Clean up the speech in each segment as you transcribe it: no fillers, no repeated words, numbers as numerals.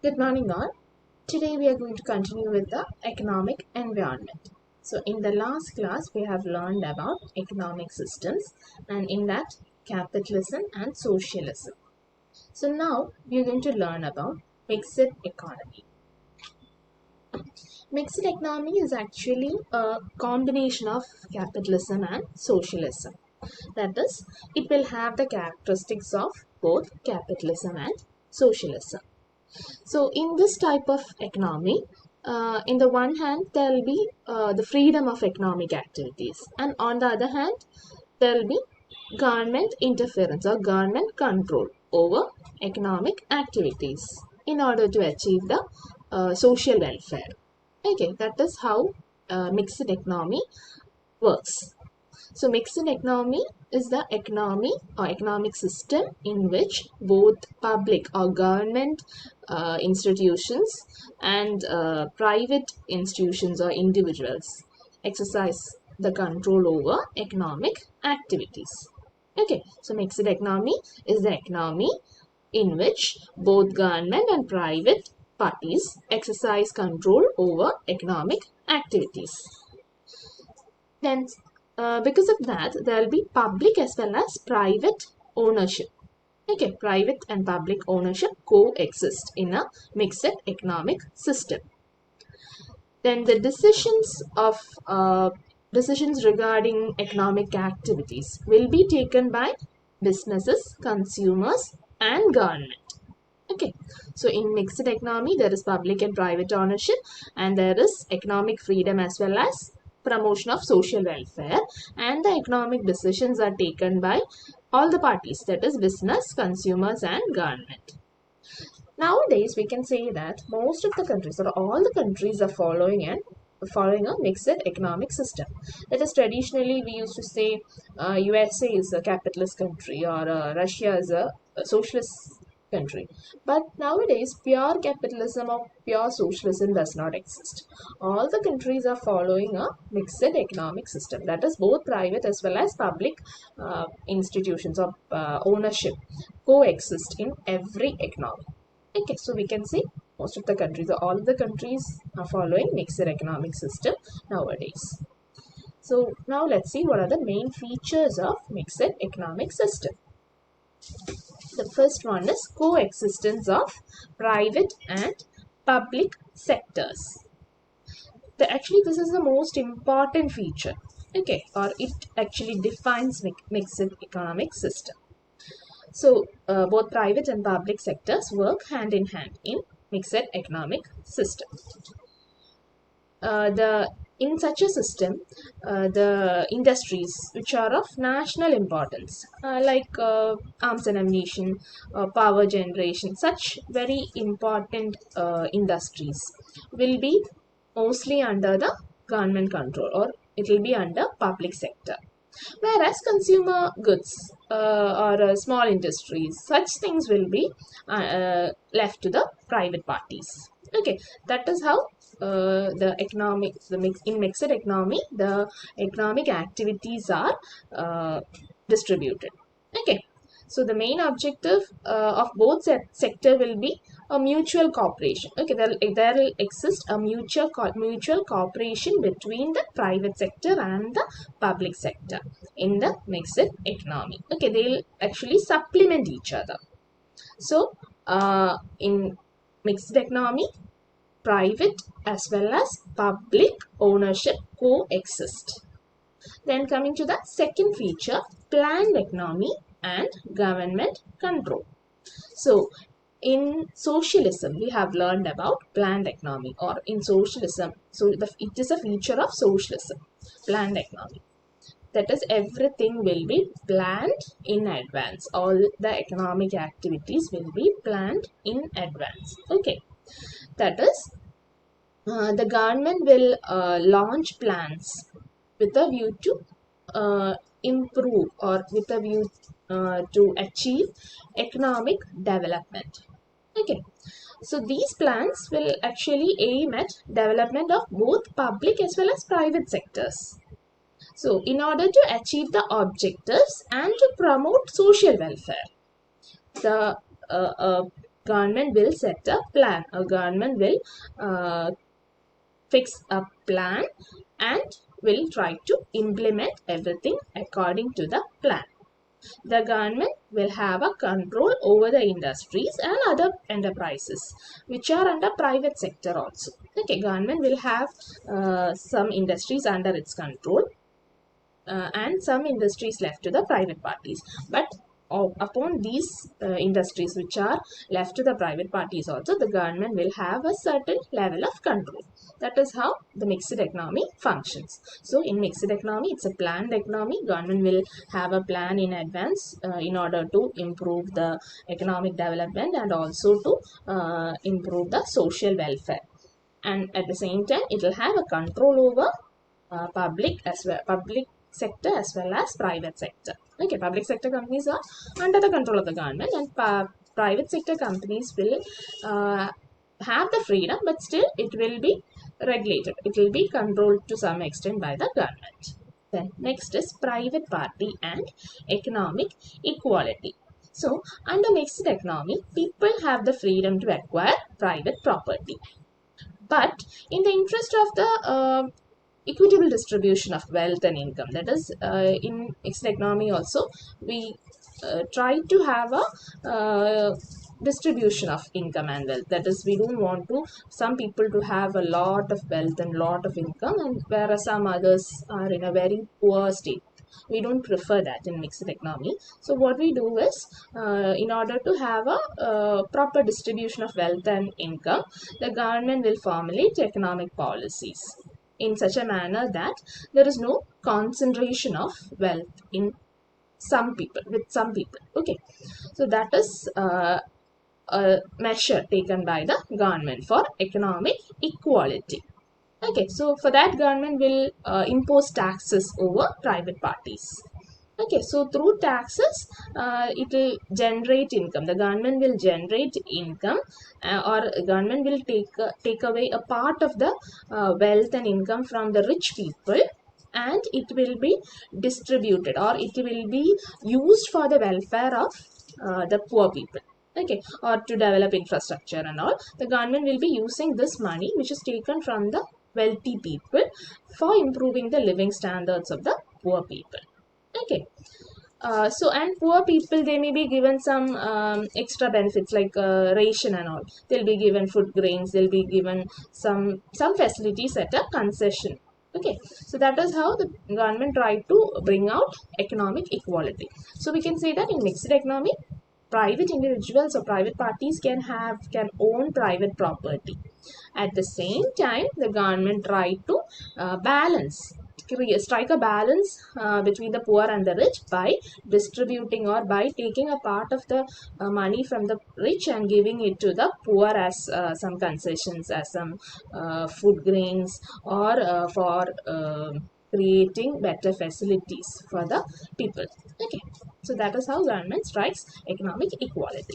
Good morning, all. Today we are going to continue with the economic environment. So, in the last class, we have learned about economic systems, and in that, capitalism and socialism. So, now we are going to learn about mixed economy. Mixed economy is actually a combination of capitalism and socialism. That is, it will have the characteristics of both capitalism and socialism. So, in this type of economy, in the one hand, there will be the freedom of economic activities, and on the other hand, there will be government interference or government control over economic activities in order to achieve the social welfare. Okay, that is how mixed economy works. So, mixed economy is the economy or economic system in which both public or government institutions and private institutions or individuals exercise the control over economic activities. Okay, so mixed economy is the economy in which both government and private parties exercise control over economic activities. Then, because of that, there will be public as well as private ownership. Okay, private and public ownership coexist in a mixed economic system. Then the decisions regarding economic activities will be taken by businesses, consumers, and government. Okay, so in mixed economy, there is public and private ownership, and there is economic freedom as well as promotion of social welfare, and the economic decisions are taken by all the parties, that is business, consumers, and government. Nowadays, we can say that most of the countries or all the countries are following a mixed economic system. That is, traditionally we used to say USA is a capitalist country or Russia is a socialist country. But nowadays, pure capitalism or pure socialism does not exist. All the countries are following a mixed economic system. That is, both private as well as public institutions of ownership coexist in every economy. Okay, so we can see most of the countries or all the countries are following mixed economic system nowadays. So now let's see what are the main features of mixed economic system. The first one is coexistence of private and public sectors. Actually, this is the most important feature. Okay, or it actually defines mixed economic system. So, both private and public sectors work hand in hand in mixed economic system. In such a system, the industries which are of national importance, like arms and ammunition, power generation, such very important industries will be mostly under the government control, or it will be under public sector. Whereas consumer goods or small industries, such things will be left to the private parties. Okay, that is how in mixed economy, the economic activities are distributed. Okay, so the main objective of both sector will be a mutual cooperation. Okay, there will exist a mutual cooperation between the private sector and the public sector in the mixed economy. Okay, they'll actually supplement each other. So, in mixed economy, private as well as public ownership coexist. Then coming to the second feature, planned economy and government control. So, in socialism, we have learned about planned economy, or in socialism, so it is a feature of socialism, planned economy. That is, everything will be planned in advance. All the economic activities will be planned in advance. Okay, that is, the government will launch plans with a view to improve, or with a view to achieve economic development. Okay, so these plans will actually aim at development of both public as well as private sectors. So, in order to achieve the objectives and to promote social welfare, the government will set a plan. A government will fix a plan and will try to implement everything according to the plan. The government will have a control over the industries and other enterprises which are under private sector also. Okay, government will have some industries under its control and some industries left to the private parties. But upon these industries which are left to the private parties also, the government will have a certain level of control. That is how the mixed economy functions. So in mixed economy, it's a planned economy. Government will have a plan in advance in order to improve the economic development and also to improve the social welfare. And at the same time, it will have a control over public sector as well as private sector. Okay, public sector companies are under the control of the government, and private sector companies will have the freedom, but still it will be regulated. It will be controlled to some extent by the government. Then next is private party and economic equality. So under mixed economy, people have the freedom to acquire private property. But in the interest of the equitable distribution of wealth and income, that is in mixed economy also, we try to have a distribution of income and wealth. That is, we don't want to some people to have a lot of wealth and lot of income, and whereas some others are in a very poor state. We don't prefer that in mixed economy. So what we do is, in order to have a proper distribution of wealth and income, the government will formulate economic policies in such a manner that there is no concentration of wealth in some people, with some people. Okay, so that is a measure taken by the government for economic equality. Okay, so for that, government will impose taxes over private parties. Okay, so through taxes, it will generate income. The government will generate income, or government will take away a part of the wealth and income from the rich people, and it will be distributed, or it will be used for the welfare of the poor people. Okay, or to develop infrastructure and all. The government will be using this money which is taken from the wealthy people for improving the living standards of the poor people. Okay, so and poor people, they may be given some extra benefits like ration and all. They'll be given food grains, they'll be given some facilities at a concession. Okay, so that is how the government tried to bring out economic equality. So we can say that in mixed economy, private individuals or private parties can own private property. At the same time, the government tried to strike a balance between the poor and the rich by distributing, or by taking a part of the money from the rich and giving it to the poor as some concessions, as some food grains, or for creating better facilities for the people. Okay, so that is how government strikes economic equality.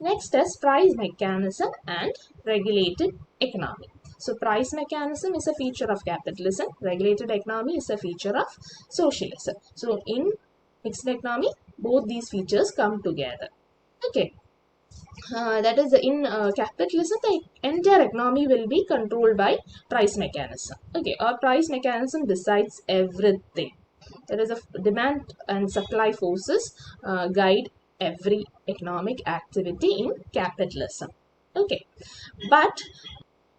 Next is price mechanism and regulated economy. So price mechanism is a feature of capitalism. Regulated economy is a feature of socialism. So in mixed economy, both these features come together. Okay. That is, in capitalism, the entire economy will be controlled by price mechanism. Okay, our price mechanism decides everything. There is a demand and supply forces guide every economic activity in capitalism. Okay, but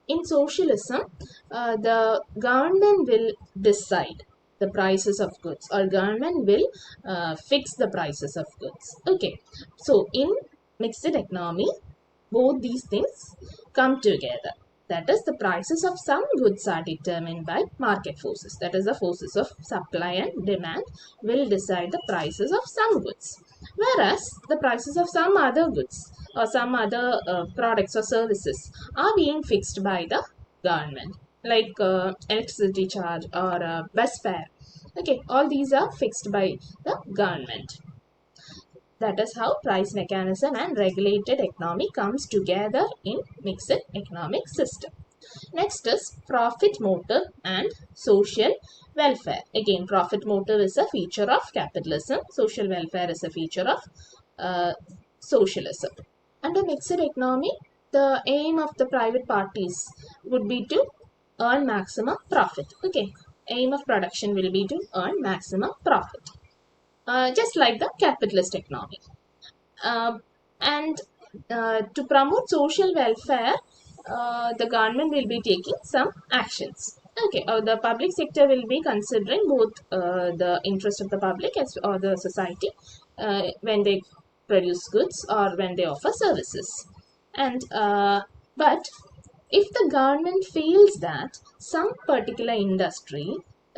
in socialism, the government will decide the prices of goods, or government will fix the prices of goods. Okay, so in mixed economy, both these things come together. That is, the prices of some goods are determined by market forces. That is, the forces of supply and demand will decide the prices of some goods. Whereas the prices of some other goods or some other products or services are being fixed by the government, like electricity charge or bus fare. Okay, all these are fixed by the government. That is how price mechanism and regulated economy comes together in mixed economic system. Next is profit motive and social welfare. Again, profit motive is a feature of capitalism. Social welfare is a feature of socialism. Under mixed economy, the aim of the private parties would be to earn maximum profit. Okay, aim of production will be to earn maximum profit, just like the capitalist economy. Um, and to promote social welfare, the government will be taking some actions. Okay, the public sector will be considering both the interest of the public as or the society when they produce goods or when they offer services. And but if the government feels that some particular industry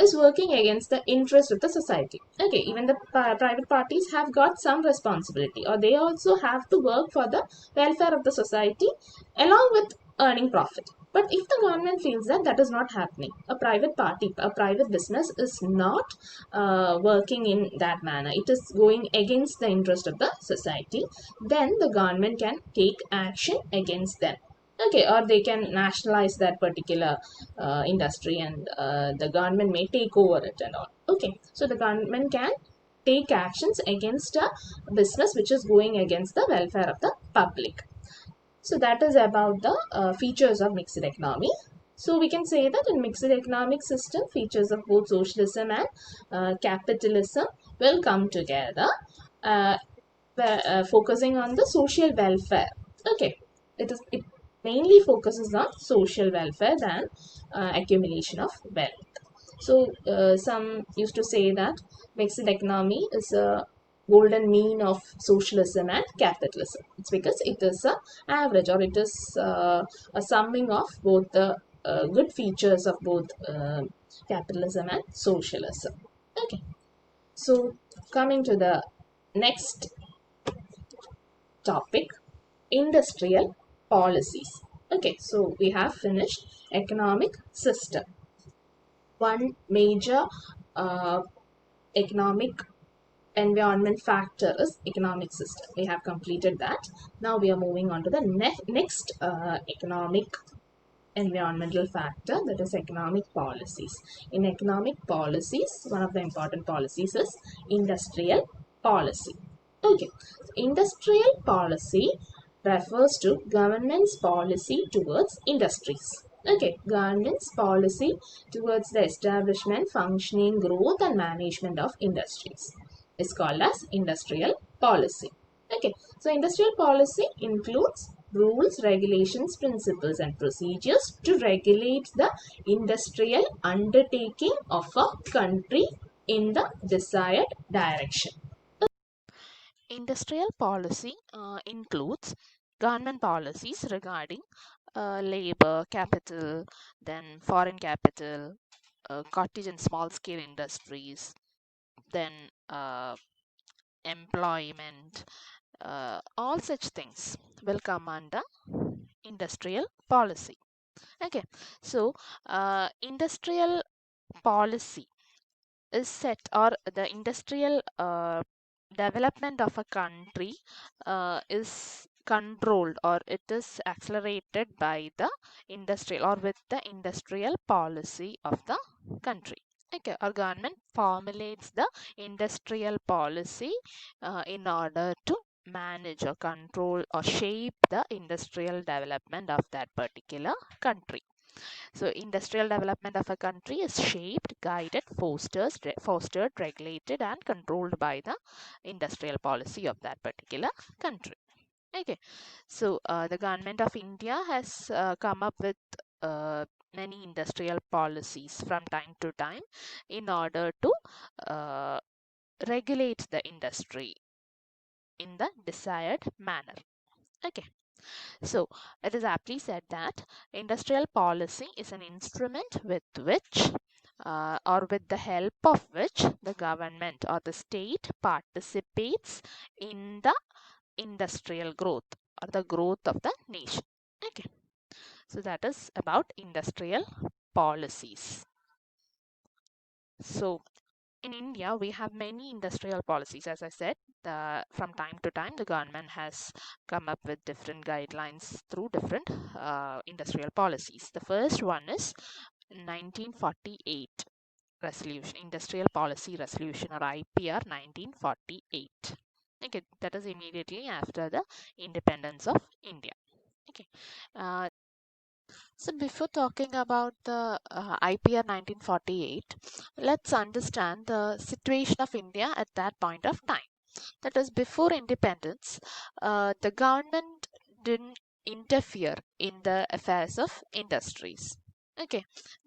is working against the interest of the society, okay, even the private parties have got some responsibility, or they also have to work for the welfare of the society along with earning profit. But if the government feels that that is not happening, a private party, a private business is not working in that manner, it is going against the interest of the society, then the government can take action against them. Okay, or they can nationalize that particular industry, and the government may take over it and all. Okay, so the government can take actions against a business which is going against the welfare of the public. So that is about the features of mixed economy. So we can say that in mixed economic system, features of both socialism and capitalism will come together, uh, focusing on the social welfare. Okay, it mainly focuses on social welfare than accumulation of wealth. So some used to say that mixed economy is a golden mean of socialism and capitalism. It's because it is a average, or it is a summing of both the good features of both capitalism and socialism. Okay, so coming to the next topic, industrial policies. Okay, so we have finished economic system. One major uh, economic environment factor is economic system. We have completed that. Now we are moving on to the next economic environmental factor, that is economic policies. In economic policies, one of the important policies is industrial policy. Okay, industrial policy refers to government's policy towards industries. Okay, government's policy towards the establishment, functioning, growth, and management of industries is called as industrial policy. Okay, so industrial policy includes rules, regulations, principles, and procedures to regulate the industrial undertaking of a country in the desired direction. Industrial policy includes government policies regarding labor, capital, then foreign capital, cottage and small scale industries, then employment, all such things will come under industrial policy. Okay, so industrial policy is set, or the industrial development of a country is controlled, or it is accelerated by the industrial, or with the industrial policy of the country. Okay, our government formulates the industrial policy in order to manage or control or shape the industrial development of that particular country. So industrial development of a country is shaped, guided, fostered, regulated, and controlled by the industrial policy of that particular country. Okay, so the government of India has come up with many industrial policies from time to time in order to uh, regulate the industry in the desired manner. Okay. So it is aptly said that industrial policy is an instrument with which or with the help of which the government or the state participates in the industrial growth or the growth of the nation. Okay, so that is about industrial policies. So in India, we have many industrial policies. As I said, from time to time, the government has come up with different guidelines through different industrial policies. The first one is 1948 resolution, Industrial Policy Resolution, or IPR 1948. Okay, that is immediately after the independence of India. Okay. Uh, so before talking about the IPR 1948, let's understand the situation of India at that point of time. That is, before independence, the government didn't interfere in the affairs of industries. Okay,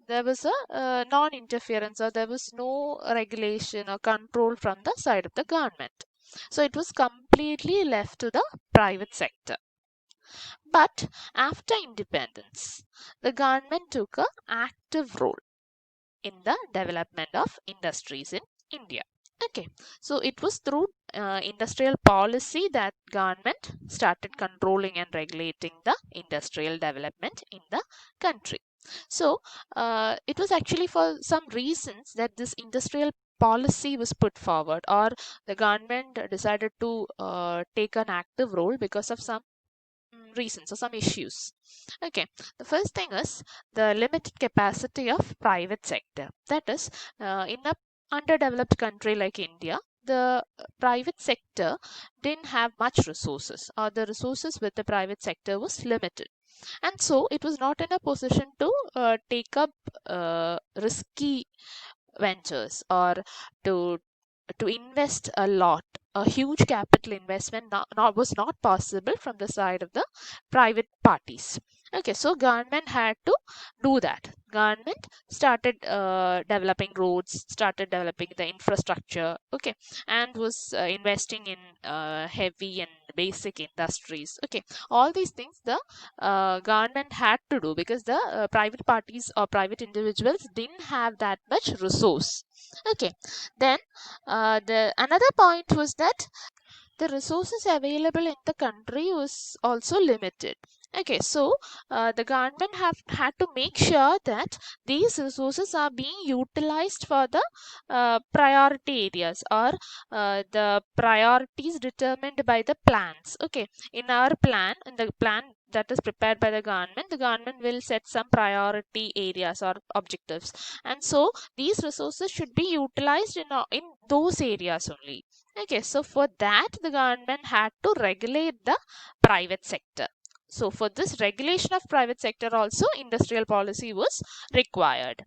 there was a non-interference, or there was no regulation or control from the side of the government. So it was completely left to the private sector. But after independence, the government took an active role in the development of industries in India. Okay, so it was through industrial policy that government started controlling and regulating the industrial development in the country. So it was actually for some reasons that this industrial policy was put forward, or the government decided to take an active role because of some reasons or some issues. Okay, the first thing is the limited capacity of private sector. That is, in a underdeveloped country like India, the private sector didn't have much resources, or the resources with the private sector was limited, and so it was not in a position to take up risky ventures, or to invest a lot. A huge capital investment was not possible from the side of the private parties. Okay, so government had to do that. Government started developing roads, started developing the infrastructure, okay, and was investing in heavy and basic industries. Okay, all these things the government had to do, because the private parties or private individuals didn't have that much resource. Okay, then the another point was that the resources available in the country was also limited. Okay, so the government have had to make sure that these resources are being utilized for the priority areas, or the priorities determined by the plans. Okay, in our plan, in the plan that is prepared by the government will set some priority areas or objectives, and so these resources should be utilized in those areas only. Okay, so for that, the government had to regulate the private sector. So for this regulation of private sector also, industrial policy was required.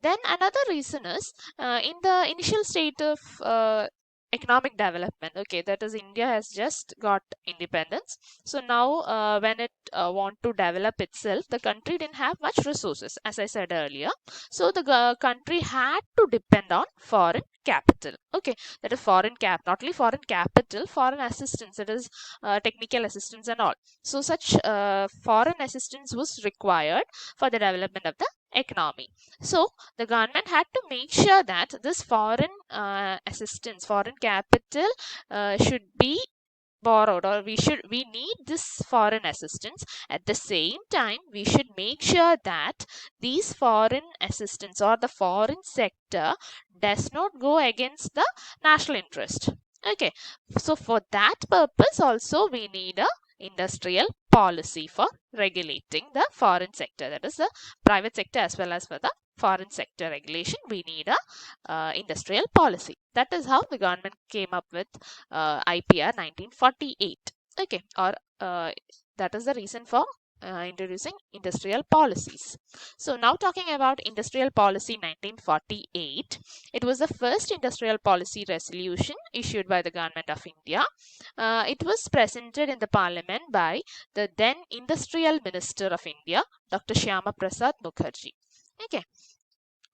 Then another reason is, in the initial state of economic development. Okay, that is, India has just got independence. So now, when it want to develop itself, the country didn't have much resources, as I said earlier. So the country had to depend on foreign capital. Okay, that is foreign not only foreign capital, foreign assistance, that is technical assistance and all. So such foreign assistance was required for the development of the economy. So the government had to make sure that this foreign assistance, foreign capital should be borrowed, or we need this foreign assistance. At the same time, we should make sure that these foreign assistance or the foreign sector does not go against the national interest. Okay, so for that purpose also we need a industrial policy for regulating the foreign sector, that is the private sector, as well as for the foreign sector regulation we need a industrial policy. That is how the government came up with IPR 1948. Okay, or that is the reason for introducing industrial policies. So now talking about industrial policy 1948, it was the first industrial policy resolution issued by the government of India. It was presented in the parliament by the then industrial minister of India, Dr. Shyama Prasad Mukherjee. Okay,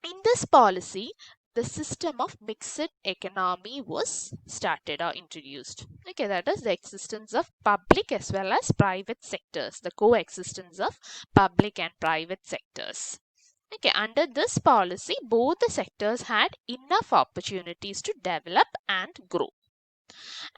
in this policy, the system of mixed economy was started or introduced. Okay, that is the existence of public as well as private sectors, the coexistence of public and private sectors. Okay, under this policy, both the sectors had enough opportunities to develop and grow.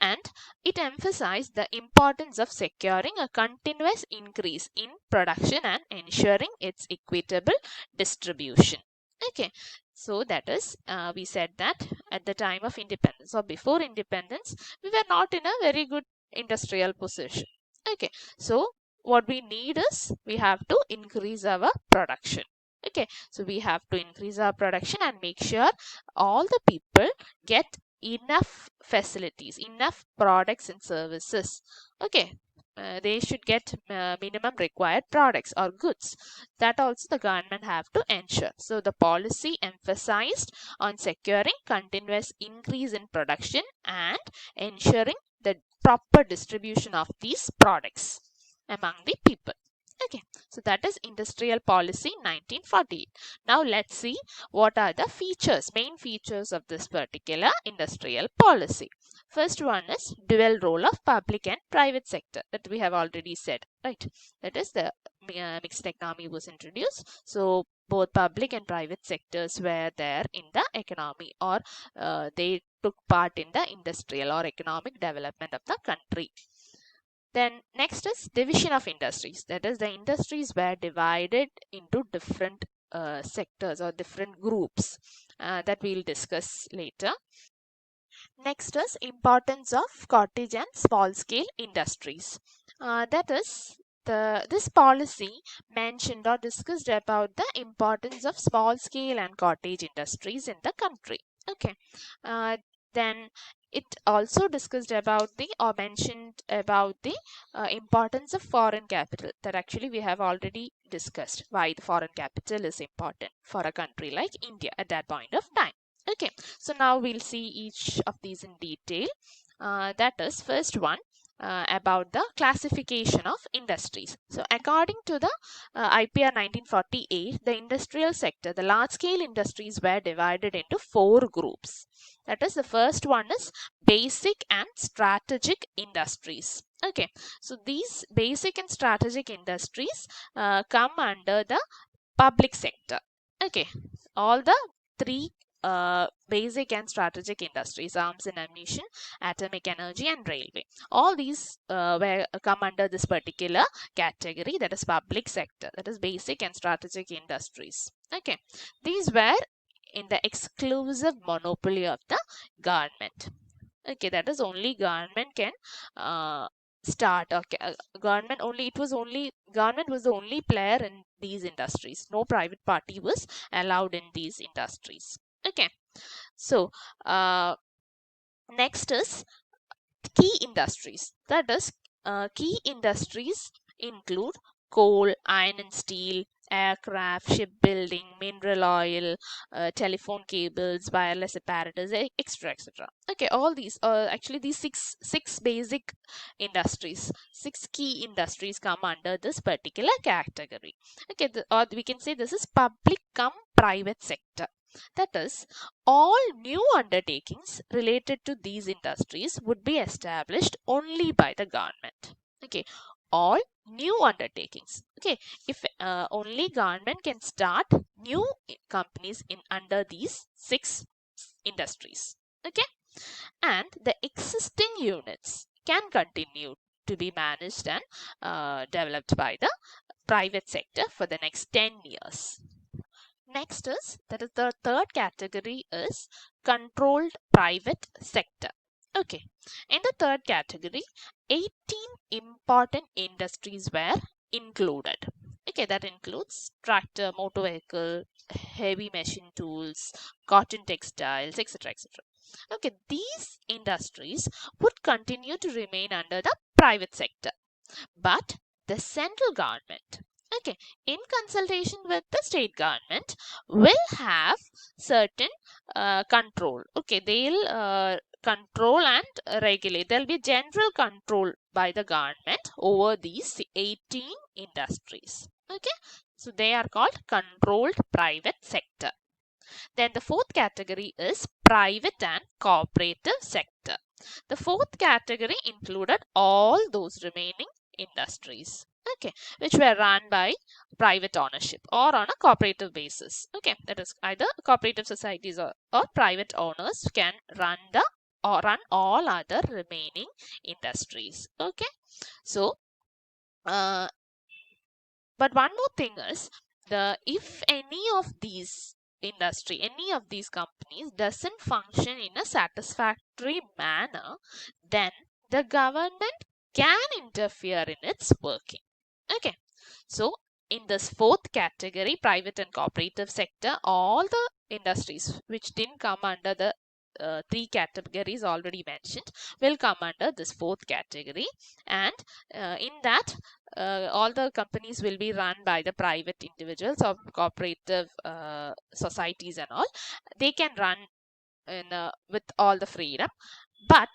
And it emphasized the importance of securing a continuous increase in production and ensuring its equitable distribution. Okay, so that is, we said that at the time of independence or before independence, we were not in a very good industrial position. Okay, so what we need is we have to increase our production. Okay, so we have to increase our production and make sure all the people get enough facilities, enough products and services. Okay, they should get minimum required products or goods. That also the government have to ensure. So the policy emphasized on securing continuous increase in production and ensuring the proper distribution of these products among the people. Okay, so that is industrial policy 1948. Now let's see what are the features, main features of this particular industrial policy. First one is dual role of public and private sector, that we have already said, right? That is the mixed economy was introduced. So both public and private sectors were there in the economy, or they took part in the industrial or economic development of the country. Then next is division of industries. That is, the industries were divided into different sectors or different groups that we'll discuss later. Next is importance of cottage and small scale industries. That is, this policy mentioned or discussed about the importance of small scale and cottage industries in the country. Okay. Then it also discussed about the or mentioned about the importance of foreign capital, that actually we have already discussed why the foreign capital is important for a country like India at that point of time. Okay, so now we'll see each of these in detail. That is, first one, about the classification of industries. So according to the IPR 1948, the industrial sector, the large scale industries were divided into 4 groups. That is, the first one is basic and strategic industries. Okay, so these basic and strategic industries come under the public sector. Okay, all the 3 basic and strategic industries, arms and ammunition, atomic energy, and railway. All these come under this particular category, that is public sector, that is basic and strategic industries. Okay, these were in the exclusive monopoly of the government. Okay, that is, only government can start, or government only, government was the only player in these industries. No private party was allowed in these industries. Okay, so next is key industries. That is, key industries include coal, iron and steel, aircraft, shipbuilding, mineral oil, telephone cables, wireless apparatus, etc., etc. Okay, all these actually these six basic industries, 6 key industries come under this particular category. Okay, or we can say this is public cum private sector. That is, all new undertakings related to these industries would be established only by the government. Okay, all new undertakings. Okay, if only government can start new companies in under these 6 industries. Okay, and the existing units can continue to be managed and developed by the private sector for the next 10 years. Next is, that is the third category, is controlled private sector. Okay, in the third category, 18 important industries were included. Okay, that includes tractor, motor vehicle, heavy machine tools, cotton textiles, etc., etc. Okay, these industries would continue to remain under the private sector, but the central government, okay, in consultation with the state government, will have certain control. Okay, they'll control and regulate. There'll be general control by the government over these 18 industries. Okay, so they are called controlled private sector. Then the fourth category is private and cooperative sector. The fourth category included all those remaining industries, okay, which were run by private ownership or on a cooperative basis. Okay, that is, either cooperative societies or private owners can run the or run all other remaining industries. Okay, so but one more thing is, if any of these companies doesn't function in a satisfactory manner, then the government can interfere in its working. Okay, so in this fourth category, private and cooperative sector, all the industries which didn't come under the three categories already mentioned will come under this fourth category, and in that all the companies will be run by the private individuals or cooperative societies and all. They can run with all the freedom, but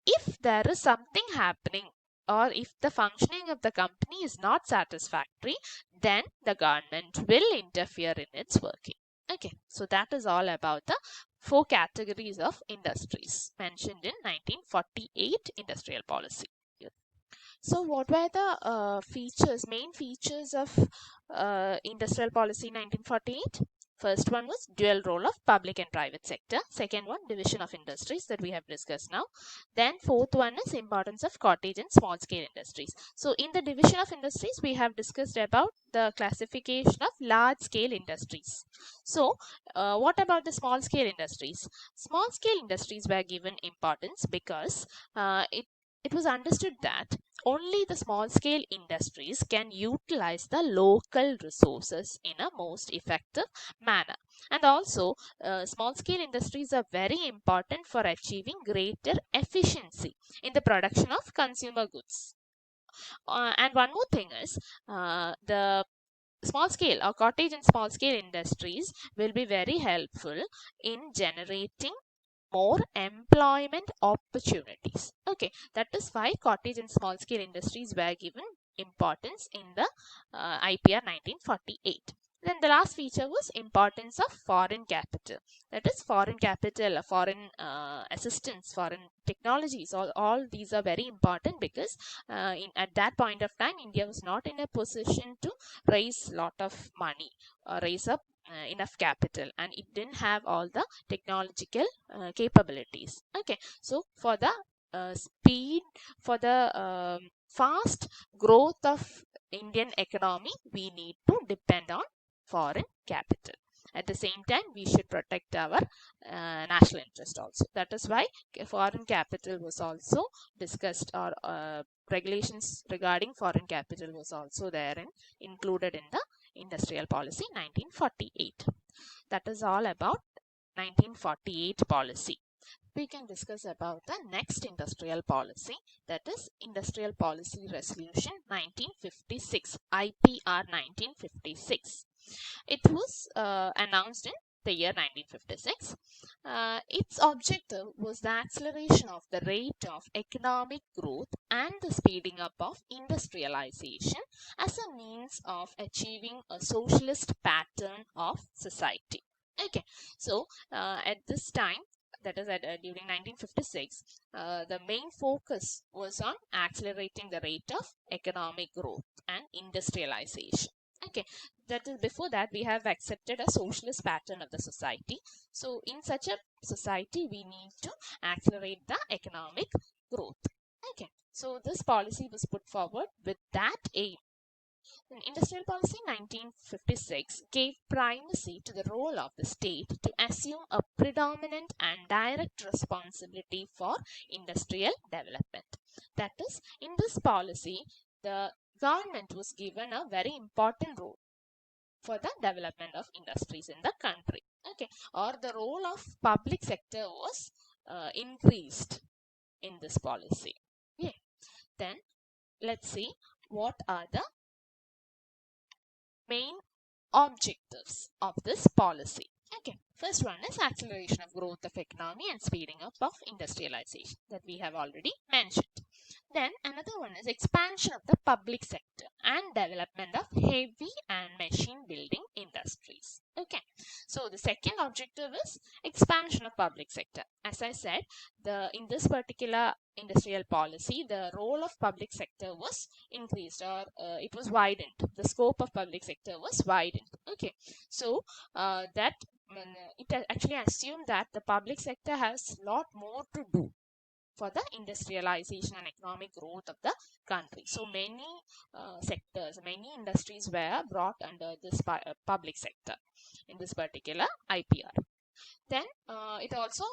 if there is something happening or if the functioning of the company is not satisfactory, then the government will interfere in its working. Okay, so that is all about the four categories of industries mentioned in 1948 industrial policy. So what were the main features of industrial policy 1948? First one was dual role of public and private sector. Second one, division of industries that we have discussed now. Then fourth one is importance of cottage and small scale industries. So in the division of industries, we have discussed about the classification of large scale industries. So what about the small scale industries? Small scale industries were given importance because it was understood that only the small scale industries can utilize the local resources in a most effective manner. And also, small scale industries are very important for achieving greater efficiency in the production of consumer goods. And one more thing is the small scale or cottage and small scale industries will be very helpful in generating more employment opportunities. Okay, that is why cottage and small scale industries were given importance in the IPR 1948. Then the last feature was importance of foreign capital. That is foreign capital, foreign assistance, foreign technologies. All these are very important because at that point of time, India was not in a position to raise lot of money or raise up enough capital, and it didn't have all the technological capabilities. Okay, so for the speed, for the fast growth of Indian economy, we need to depend on foreign capital. At the same time, we should protect our national interest also. That is why foreign capital was also discussed, or regulations regarding foreign capital was also there and included in the industrial policy 1948. That is all about 1948 policy. We can discuss about the next industrial policy, that is Industrial Policy Resolution 1956, IPR 1956. It was announced in the year 1956. Its objective was the acceleration of the rate of economic growth and the speeding up of industrialization as a means of achieving a socialist pattern of society. Okay, so at this time, that is during 1956, the main focus was on accelerating the rate of economic growth and industrialization. Okay, that is, before that we have accepted a socialist pattern of the society. So in such a society, we need to accelerate the economic growth. Okay, so this policy was put forward with that aim. Industrial Policy 1956 gave primacy to the role of the state to assume a predominant and direct responsibility for industrial development. That is, in this policy, the government was given a very important role for the development of industries in the country. Okay, or the role of public sector was increased in this policy. Yeah. Then let's see what are the main objectives of this policy. Okay, first one is acceleration of growth of economy and speeding up of industrialization, that we have already mentioned. Then another one is expansion of the public sector and development of heavy and machine building industries. Okay, so the second objective is expansion of public sector. As I said, in this particular industrial policy, the role of public sector was increased, or it was widened. The scope of public sector was widened. Okay, so that it actually assumed that the public sector has a lot more to do for the industrialization and economic growth of the country. So many sectors, many industries were brought under this public sector in this particular IPR. Then it also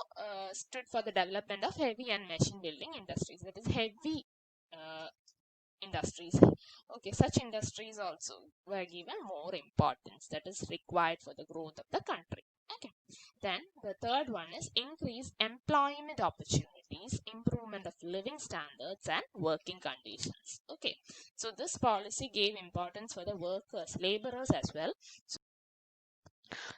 stood for the development of heavy and machine building industries, that is heavy industries. Okay, such industries also were given more importance, that is required for the growth of the country. Okay, Then the third one is increase employment opportunities, improvement of living standards and working conditions. Okay, so this policy gave importance for the workers, laborers as well.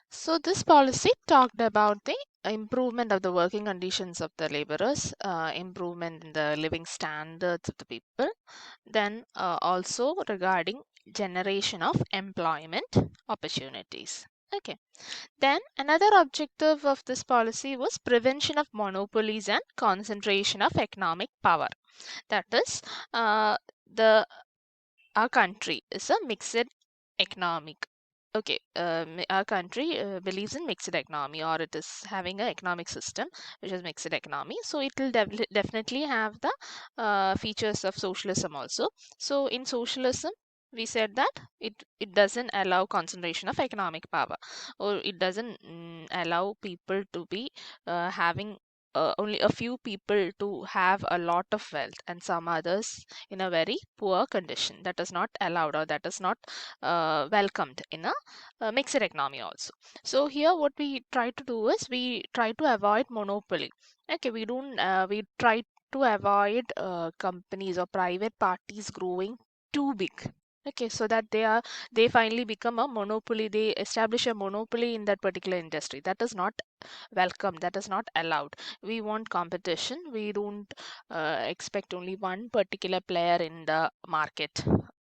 So this policy talked about the improvement of the working conditions of the laborers, improvement in the living standards of the people, then also regarding generation of employment opportunities. Okay. Then another objective of this policy was prevention of monopolies and concentration of economic power. That is, the our country is a mixed economic. Okay, our country believes in mixed economy, or it is having an economic system which is mixed economy. So it will definitely have the features of socialism also. So in socialism, we said that it doesn't allow concentration of economic power, or it doesn't allow people to be having only a few people to have a lot of wealth and some others in a very poor condition. That is not allowed, or that is not welcomed in a mixed economy also. So here what we try to do is we try to avoid monopoly. Okay, we try to avoid companies or private parties growing too big. Okay, so that they finally become a monopoly, they establish a monopoly in that particular industry. That is not welcome, that is not allowed. We want competition. We don't expect only one particular player in the market.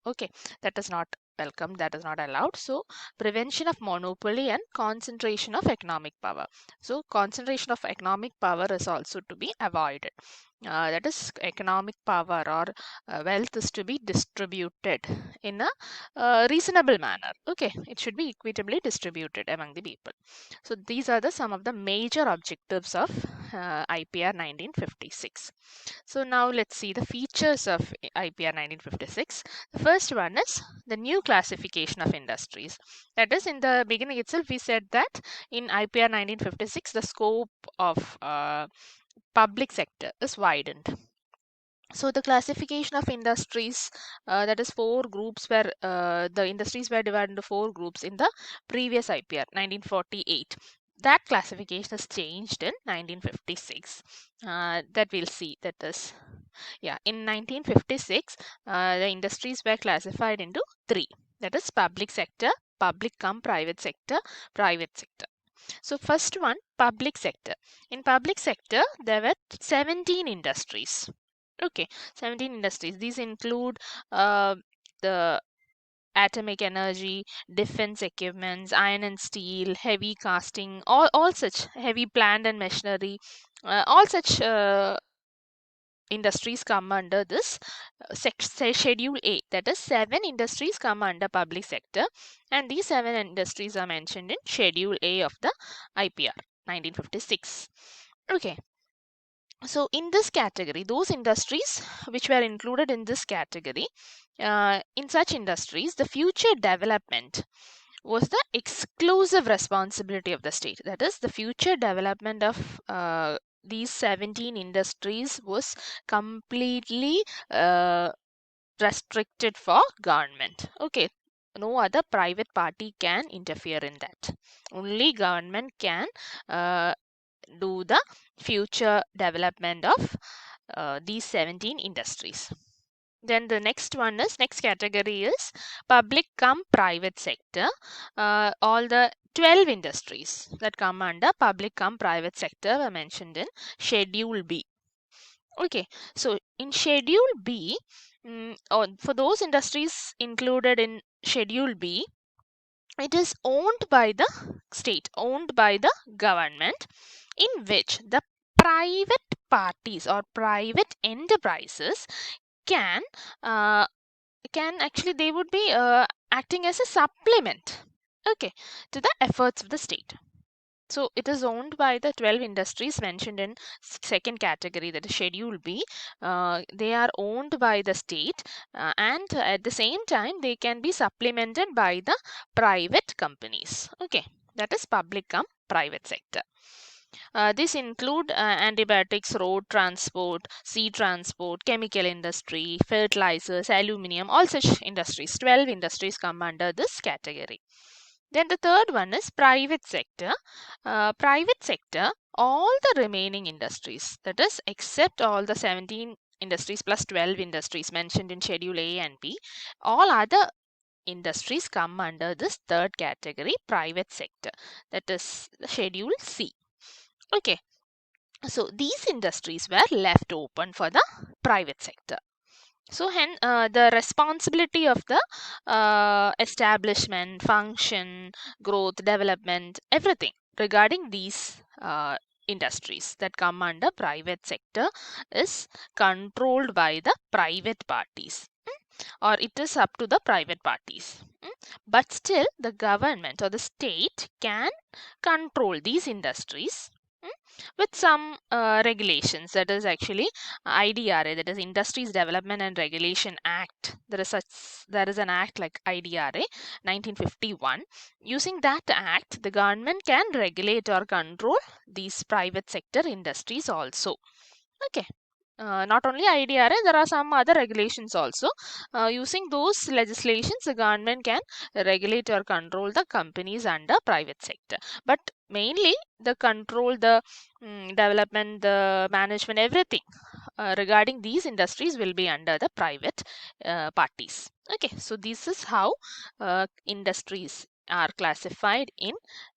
Okay, that is not welcome, that is not allowed. So prevention of monopoly and concentration of economic power. So concentration of economic power is also to be avoided. That is, economic power or wealth is to be distributed in a reasonable manner. Okay, it should be equitably distributed among the people. So these are the some of the major objectives of IPR 1956. So now let's see the features of IPR 1956. The first one is the new classification of industries. That is, in the beginning itself we said that in IPR 1956 the scope of public sector is widened. So the classification of industries, that is four groups, where the industries were divided into four groups in the previous IPR 1948. That classification is changed in 1956. That we'll see. That is, yeah, in 1956, the industries were classified into three. That is public sector, public cum private sector, private sector. So first one, public sector. In public sector, there were 17 industries. Okay, 17 industries. These include the atomic energy, defense equipments, iron and steel, heavy casting, all such heavy plant and machinery, all such industries come under this schedule A. That is, 7 industries come under public sector, and these 7 industries are mentioned in schedule A of the IPR 1956. Okay, so in this category, those industries which were included in this category, in such industries, the future development was the exclusive responsibility of the state. That is, the future development of these 17 industries was completely restricted for government. Okay, no other private party can interfere in that. Only government can do the future development of these 17 industries. Then the next category is public cum private sector. All the 12 industries that come under public cum private sector were mentioned in Schedule B. Okay, so in Schedule B, for those industries included in Schedule B, it is owned by the state, owned by the government, in which the private parties or private enterprises can actually, they would be acting as a supplement, okay, to the efforts of the state. So it is owned by the 12 industries mentioned in second category, that is Schedule B. They are owned by the state, and at the same time they can be supplemented by the private companies. Okay, that is public cum private sector. This include antibiotics, road transport, sea transport, chemical industry, fertilizers, aluminium, all such industries. 12 industries come under this category. Then the third one is private sector. Private sector, all the remaining industries, that is except all the 17 industries plus 12 industries mentioned in Schedule A and B, all other industries come under this third category, private sector, that is Schedule C. Okay, so these industries were left open for the private sector. So hence the responsibility of the establishment, function, growth, development, everything regarding these industries that come under private sector is controlled by the private parties, or it is up to the private parties. But still the government or the state can control these industries with some regulations. That is actually IDRA, that is Industries Development and Regulation Act. There is an act like IDRA 1951. Using that act, the government can regulate or control these private sector industries also. Okay. Not only IDRA, there are some other regulations also. Using those legislations, the government can regulate or control the companies under private sector. But mainly the control, the development, the management, everything regarding these industries will be under the private parties. Okay, so this is how industries are classified in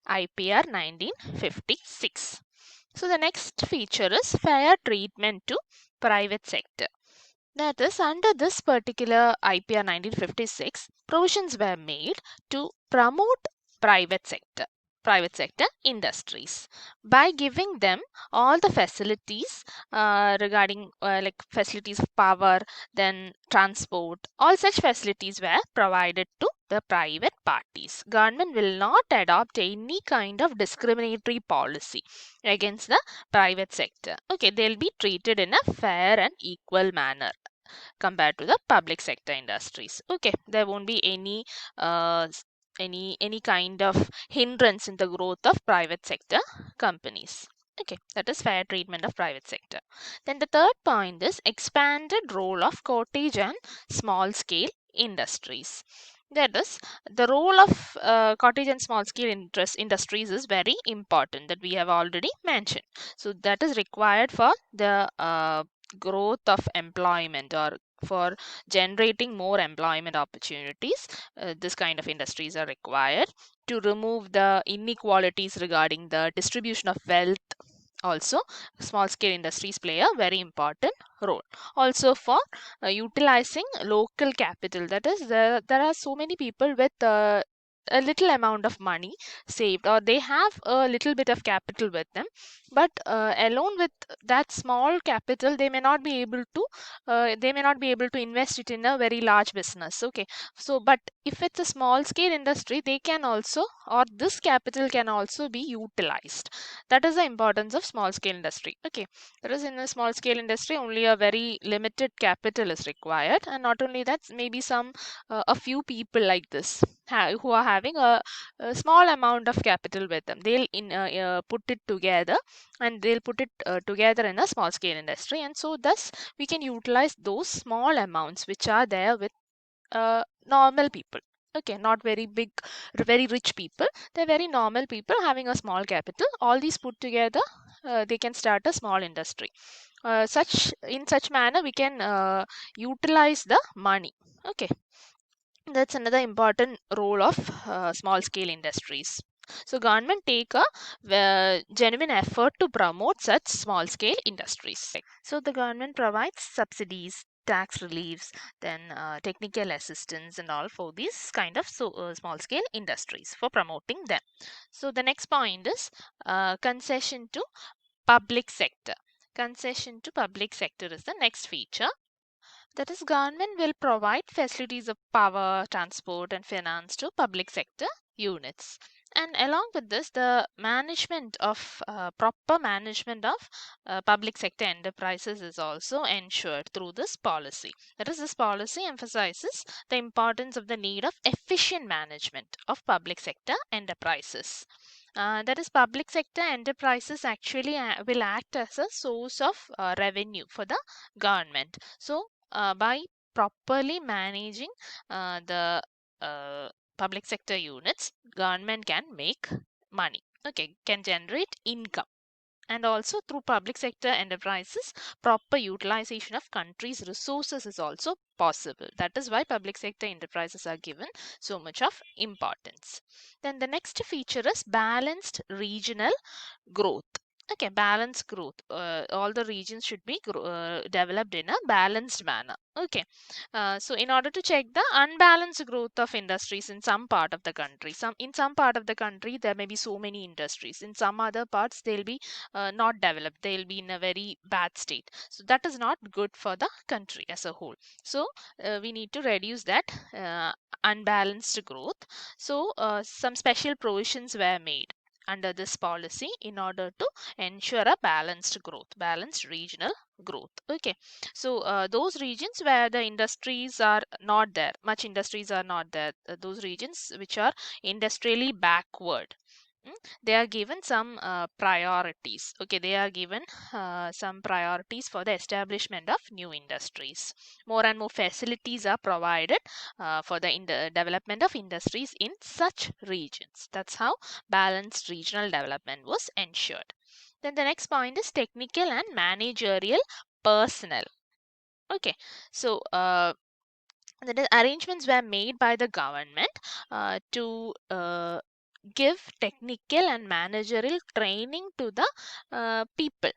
IPR 1956. So the next feature is fair treatment to private sector. That is, under this particular IPR 1956, provisions were made to promote private sector industries by giving them all the facilities regarding like facilities of power, then transport. All such facilities were provided to the private parties. Government will not adopt any kind of discriminatory policy against the private sector. Okay, they'll be treated in a fair and equal manner compared to the public sector industries. Okay, there won't be any kind of hindrance in the growth of private sector companies. Okay, that is fair treatment of private sector. Then the third point is expanded role of cottage and small scale industries. That is, the role of cottage and small scale industries is very important, that we have already mentioned. So that is required for the growth of employment, or for generating more employment opportunities. This kind of industries are required to remove the inequalities regarding the distribution of wealth. Also, small scale industries play a very important role. Also, for utilizing local capital, that is, there are so many people with a little amount of money saved, or they have a little bit of capital with them, but alone with that small capital they may not be able to invest it in a very large business. Okay, so but if it's a small scale industry, they can also, or this capital can also be utilized. That is the importance of small scale industry. Okay, that is, in a small scale industry only a very limited capital is required, and not only that, maybe a few people like this who are having a small amount of capital with them, they'll put it together, and they'll put it together in a small scale industry, and so thus we can utilize those small amounts which are there with normal people. Okay, not very big, very rich people. They're very normal people having a small capital. All these put together, they can start a small industry. In such manner, we can utilize the money. Okay, that's another important role of small scale industries. So government take a genuine effort to promote such small scale industries. So the government provides subsidies, tax reliefs, then technical assistance and all for these kind of small scale industries for promoting them. So the next point is concession to public sector. Concession to public sector is the next feature. That is, government will provide facilities of power, transport, and finance to public sector units. And along with this, the proper management of public sector enterprises is also ensured through this policy. That is, this policy emphasizes the importance of the need of efficient management of public sector enterprises. That is, public sector enterprises actually will act as a source of revenue for the government. So by properly managing the public sector units, government can make money, okay, can generate income. And also through public sector enterprises, proper utilization of country's resources is also possible. That is why public sector enterprises are given so much of importance. Then the next feature is balanced regional growth. Okay, balanced growth. All the regions should be developed in a balanced manner. Okay, so in order to check the unbalanced growth of industries in some part of the country, in some part of the country there may be so many industries. In some other parts they'll be not developed. They'll be in a very bad state. So that is not good for the country as a whole. So we need to reduce that unbalanced growth. So some special provisions were made under this policy in order to ensure a balanced growth, balanced regional growth. Okay, so those regions where the industries are not there, much industries are not there, those regions which are industrially backward, they are given some priorities. Okay, they are given some priorities for the establishment of new industries. More and more facilities are provided for the development of industries in such regions. That's how balanced regional development was ensured. Then the next point is technical and managerial personnel. Okay, so the arrangements were made by the government to give technical and managerial training to the people,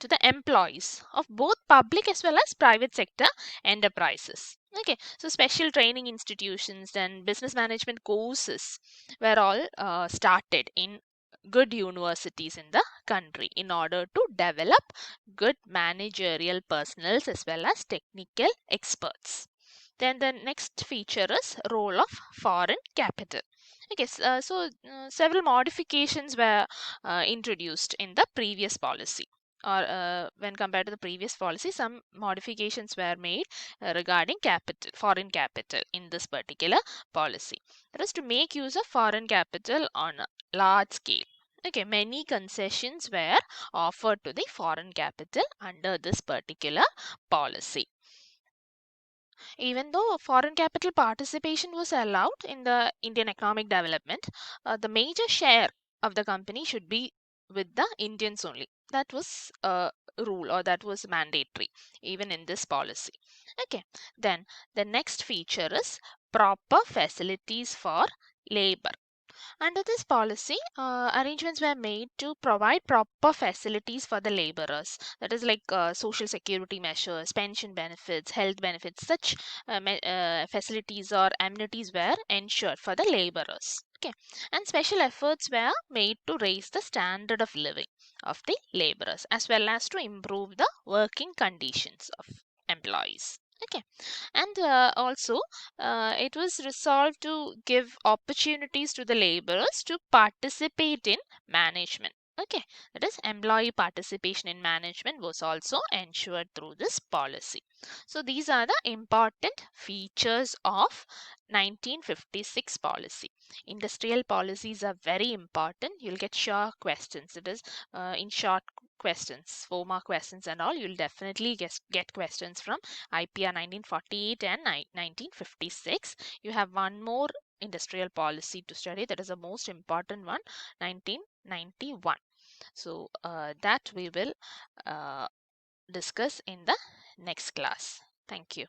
to the employees of both public as well as private sector enterprises. Okay, so special training institutions and business management courses were all started in good universities in the country in order to develop good managerial personnel as well as technical experts. Then the next feature is role of foreign capital. Okay, several modifications were introduced in the previous policy, or when compared to the previous policy, some modifications were made regarding capital, foreign capital in this particular policy. That is to make use of foreign capital on a large scale. Okay, many concessions were offered to the foreign capital under this particular policy. Even though foreign capital participation was allowed in the Indian economic development, the major share of the company should be with the Indians only. That was a rule, or that was mandatory even in this policy. Okay, then the next feature is proper facilities for labor. Under this policy, arrangements were made to provide proper facilities for the laborers. That is like social security measures, pension benefits, health benefits. Such facilities or amenities were ensured for the laborers. Okay, and special efforts were made to raise the standard of living of the laborers as well as to improve the working conditions of employees. Okay, and also it was resolved to give opportunities to the laborers to participate in management. Okay, that is employee participation in management was also ensured through this policy. So these are the important features of 1956 policy. Industrial policies are very important. You'll get sure questions. It is in short questions, 4 mark questions and all. You'll definitely get questions from IPR 1948 and 1956. You have one more industrial policy to study, that is the most important one, 1991. So that we will discuss in the next class. Thank you.